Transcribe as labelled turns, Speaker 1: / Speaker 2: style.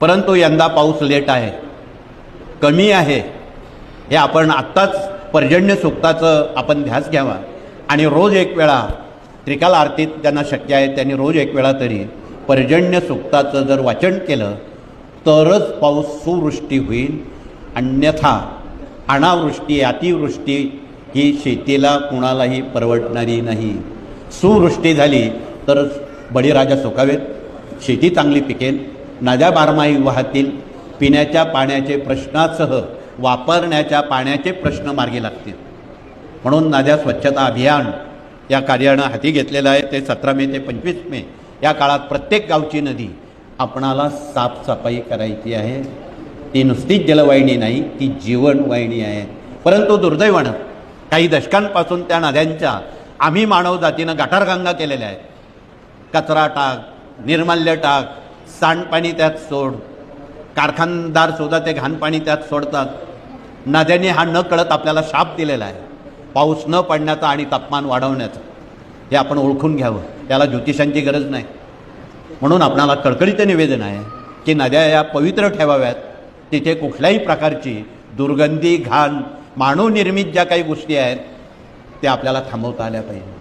Speaker 1: परंतु यंदा पाऊस लेट आहे, कमी आहे. हे आपण आत्ताच पर्जन्य सूक्ताचं आपण ध्यास घ्यावा आणि रोज एक वेळा त्रिकाल आरतीत ज्यांना शक्य आहे त्यांनी रोज एक वेळा तरी पर्जन्य सूक्ताचं जर वाचन केलं तरच पाऊस सुवृष्टी होईल. अन्यथा अनावृष्टी अतिवृष्टी ही शेतीला कुणालाही परवडणारी नाही. सुवृष्टी झाली तर बळीराजा सुखावेत, शेती चांगली पिकेल, नद्या बारमाही वाहतील, पिण्याच्या पाण्याचे प्रश्नासह वापरण्याच्या पाण्याचे प्रश्न मार्गी लागतील. म्हणून नद्या स्वच्छता अभियान या कार्यानं हाती घेतलेलं आहे. ते 17 मे ते 25 मे या काळात प्रत्येक गावची नदी आपणाला साफसफाई करायची आहे. ती नुसतीच जलवाहिनी नाही, ती जीवनवाहिनी आहे. परंतु दुर्दैवानं काही दशकांपासून त्या नद्यांच्या आम्ही मानव जातीनं गटारगंगा केलेल्या आहेत. कचरा टाक, निर्माल्य टाक, सांडपाणी त्यात सोड, कारखानदारसुद्धा ते घाणपाणी त्यात सोडतात. नद्यांनी हा न कळत आपल्याला शाप दिलेला आहे, पाऊस न पडण्याचा आणि तापमान वाढवण्याचा. हे आपण ओळखून घ्यावं, त्याला ज्योतिषांची गरज नाही. म्हणून आपणाला कळकळीचं निवेदन आहे की नद्या या पवित्र ठेवाव्यात. तिथे कुठल्याही प्रकारची दुर्गंधी, घाण, मानवनिर्मित ज्या काही गोष्टी आहेत त्या आपल्याला थांबवता आल्या पाहिजे.